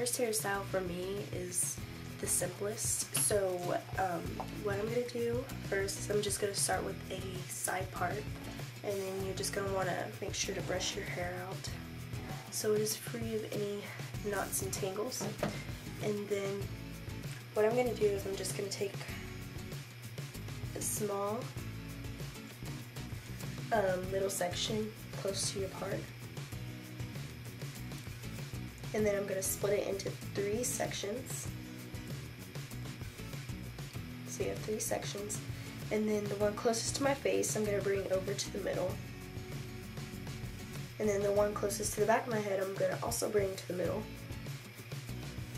first hairstyle for me is the simplest. So what I'm going to do first is I'm just going to start with a side part, and then you're just going to want to make sure to brush your hair out so it is free of any knots and tangles. And then what I'm going to do is I'm just going to take a small little section close to your part, and then I'm going to split it into 3 sections. So you have 3 sections, and then the one closest to my face I'm going to bring over to the middle, and then the one closest to the back of my head I'm going to also bring to the middle.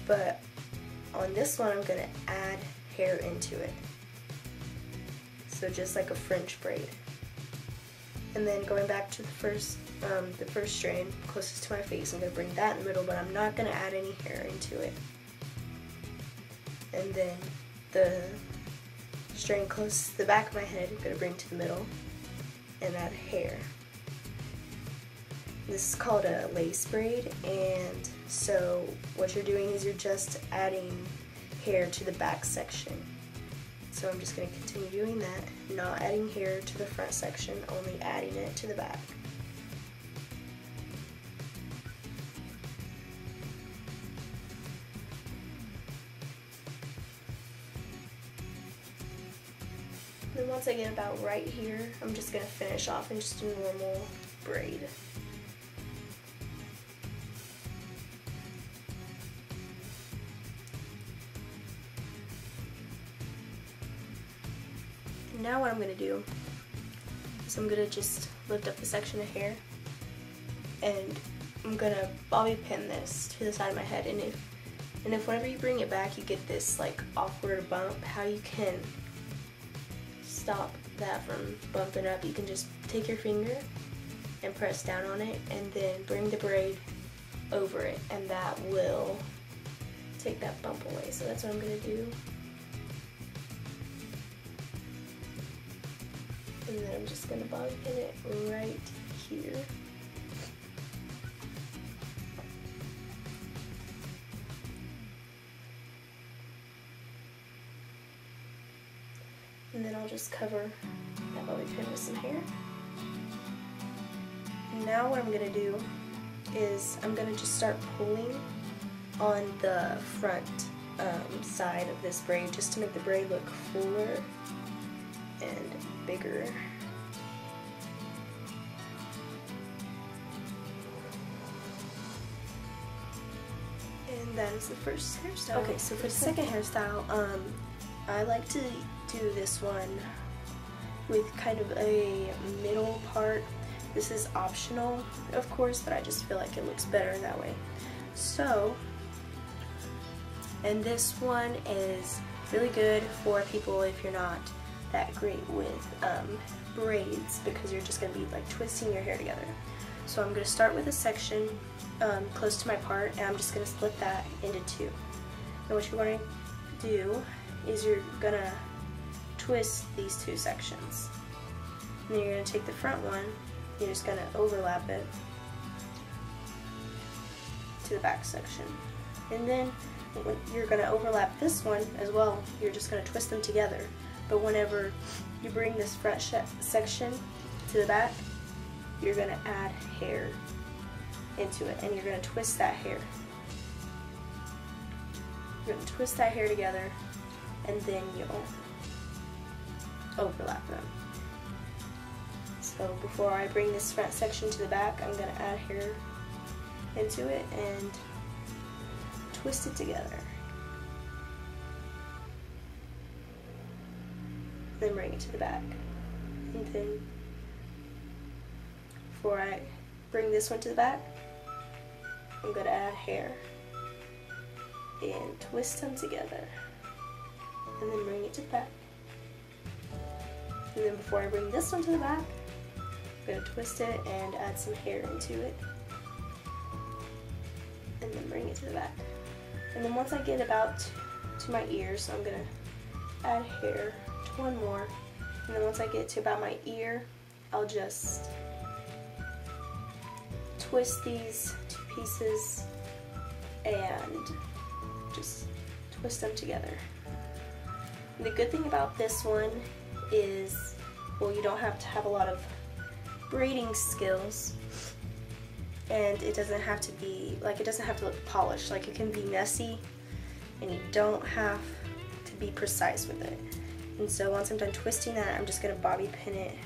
But on this one I'm going to add hair into it, so just like a French braid. And then going back to the first strand closest to my face, I'm going to bring that in the middle, but I'm not going to add any hair into it. And then the strand closest to the back of my head I'm going to bring to the middle and add hair. This is called a lace braid, and so what you're doing is you're just adding hair to the back section. So I'm just going to continue doing that, not adding hair to the front section, only adding it to the back. Then once I get about right here, I'm just going to finish off in just a normal braid. Now what I'm going to do is I'm going to just lift up the section of hair, and I'm going to bobby pin this to the side of my head, and if whenever you bring it back you get this like awkward bump, how you can stop that from bumping up, you can just take your finger and press down on it and then bring the braid over it, and that will take that bump away. So that's what I'm going to do. And then I'm just going to bobby pin it right here. And then I'll just cover that bobby pin with some hair. Now what I'm going to do is I'm going to just start pulling on the front side of this braid, just to make the braid look fuller and bigger. And that is the first hairstyle. Okay, so for the second hairstyle, I like to do this one with kind of a middle part. This is optional, of course, but I just feel like it looks better that way. So, and this one is really good for people if you're not that great with braids, because you're just going to be like twisting your hair together. So I'm going to start with a section close to my part, and I'm just going to split that into 2. And what you're going to do is you're going to twist these 2 sections. And then you're going to take the front one, you're just going to overlap it to the back section. And then when you're going to overlap this one as well, you're just going to twist them together. But whenever you bring this front section to the back, you're going to add hair into it, and you're going to twist that hair. You're going to twist that hair together, and then you'll overlap them. So before I bring this front section to the back, I'm going to add hair into it and twist it together. Then bring it to the back. And then before I bring this one to the back, I'm going to add hair and twist them together, and then bring it to the back. And then before I bring this one to the back, I'm going to twist it and add some hair into it, and then bring it to the back. And then once I get about to my ears, I'm going to add hair to one more, and then once I get to about my ear, I'll just twist these 2 pieces and just twist them together. And the good thing about this one is, well, you don't have to have a lot of braiding skills, and it doesn't have to be, like, it doesn't have to look polished. Like, it can be messy, and you don't have to be precise with it. And so once I'm done twisting that, I'm just gonna bobby pin it.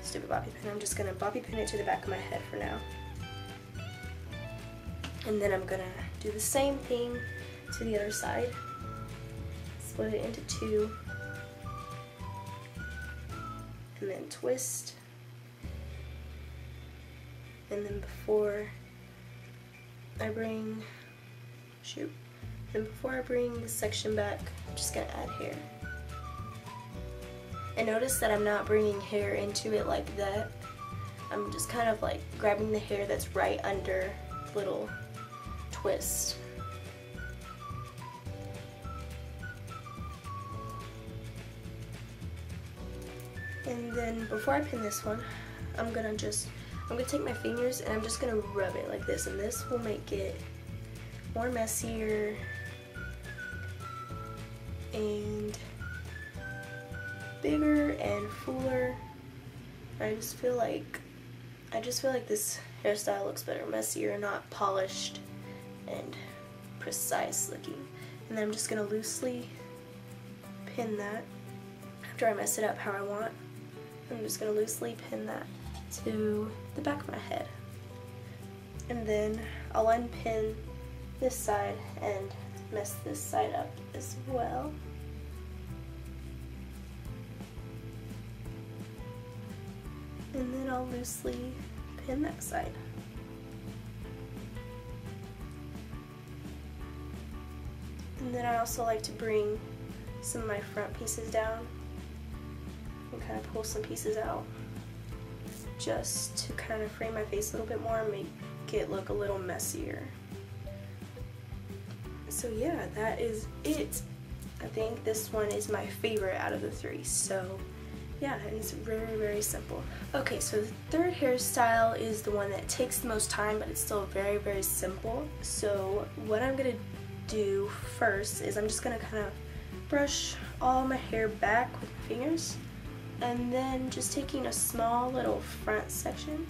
Stupid bobby pin. I'm just gonna bobby pin it to the back of my head for now. And then I'm gonna do the same thing to the other side. Split it into two. And then twist. And then before I bring this section back, I'm just gonna add hair. And notice that I'm not bringing hair into it like that. I'm just kind of like grabbing the hair that's right under the little twist. And then before I pin this one, I'm gonna take my fingers and I'm just gonna rub it like this, and this will make it more messier and bigger and fuller. I just feel like this hairstyle looks better, messier, not polished and precise looking. And then I'm just gonna loosely pin that after I mess it up how I want. I'm just gonna loosely pin that to the back of my head. And then I'll unpin this side and mess this side up as well. And then I'll loosely pin that side. And then I also like to bring some of my front pieces down and kind of pull some pieces out just to kind of frame my face a little bit more and make it look a little messier. So yeah, that is it. I think this one is my favorite out of the three. So yeah, and it's very, very simple. Okay, so the third hairstyle is the one that takes the most time, but it's still very, very simple. So what I'm gonna do first is I'm just gonna kind of brush all my hair back with my fingers, and then just taking a small little front section,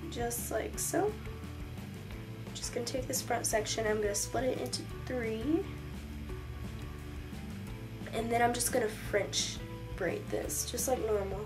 just like so. Just gonna take this front section, I'm gonna split it into three, and then I'm just gonna French braid this, just like normal.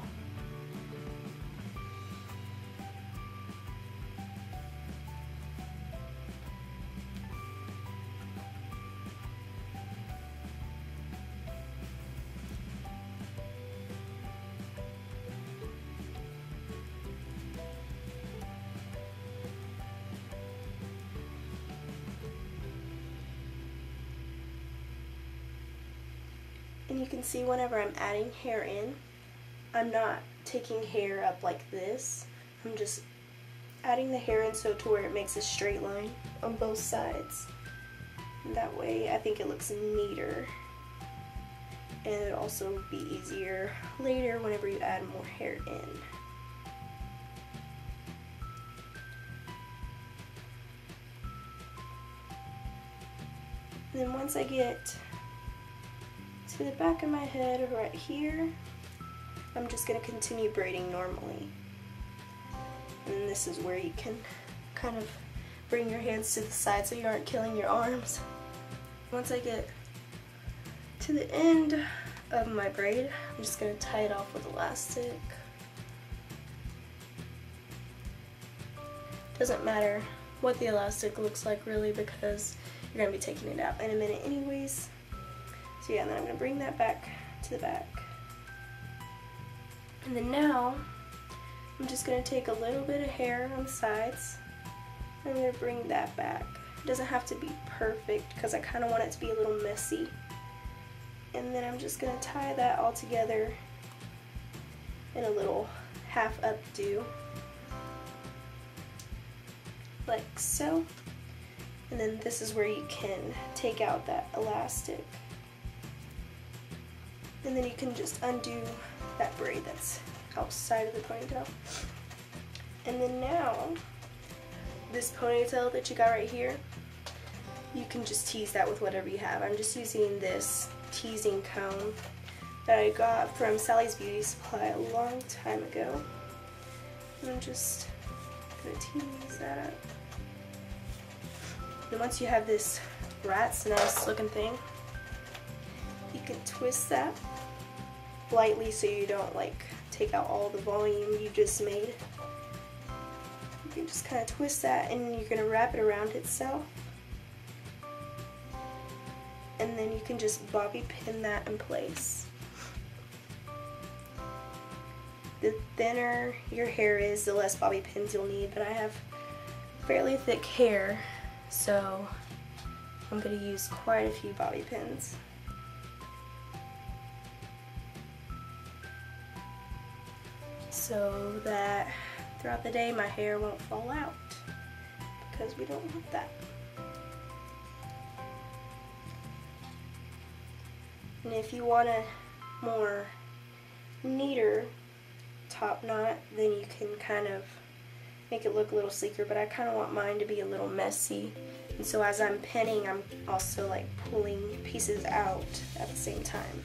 And you can see whenever I'm adding hair in, I'm not taking hair up like this. I'm just adding the hair in so to where it makes a straight line on both sides. And that way I think it looks neater. And it'll also be easier later whenever you add more hair in. And then once I get to the back of my head right here, I'm just going to continue braiding normally. And this is where you can kind of bring your hands to the side so you aren't killing your arms. Once I get to the end of my braid, I'm just going to tie it off with elastic. Doesn't matter what the elastic looks like really, because you're going to be taking it out in a minute anyways. So yeah, and then I'm going to bring that back to the back. And then now, I'm just going to take a little bit of hair on the sides. I'm going to bring that back. It doesn't have to be perfect because I kind of want it to be a little messy. And then I'm just going to tie that all together in a little half updo. Like so. And then this is where you can take out that elastic. And then you can just undo that braid that's outside of the ponytail. And then now, this ponytail that you got right here, you can just tease that with whatever you have. I'm just using this teasing comb that I got from Sally's Beauty Supply a long time ago. And I'm just gonna tease that up. And once you have this rat's nest looking thing, you can twist that lightly so you don't like take out all the volume you just made. You can just kind of twist that and you're going to wrap it around itself. And then you can just bobby pin that in place. The thinner your hair is, the less bobby pins you'll need, but I have fairly thick hair, so I'm going to use quite a few bobby pins. So that throughout the day my hair won't fall out, because we don't want that. And if you want a more neater top knot, then you can kind of make it look a little sleeker, but I kind of want mine to be a little messy. And so as I'm pinning, I'm also like pulling pieces out at the same time.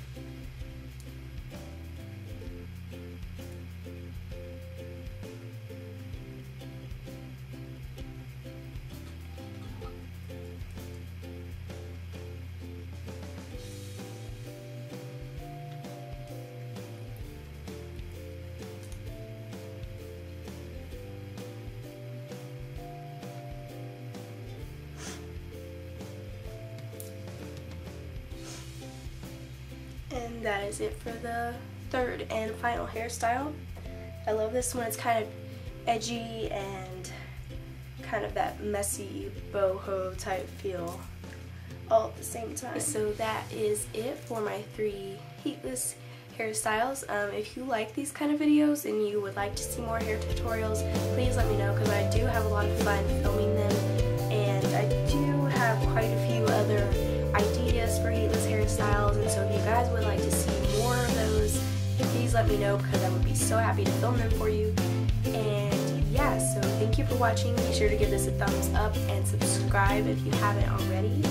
And that is it for the third and final hairstyle. I love this one. It's kind of edgy and kind of that messy boho type feel all at the same time. So that is it for my 3 heatless hairstyles. If you like these kind of videos and you would like to see more hair tutorials, please let me know, because I do have a lot of fun filming them, and I do have quite a few other ideas for heatless hairstyles, and so if you guys would like to see more of those, please let me know, because I would be so happy to film them for you. And yeah, so thank you for watching. Be sure to give this a thumbs up and subscribe if you haven't already.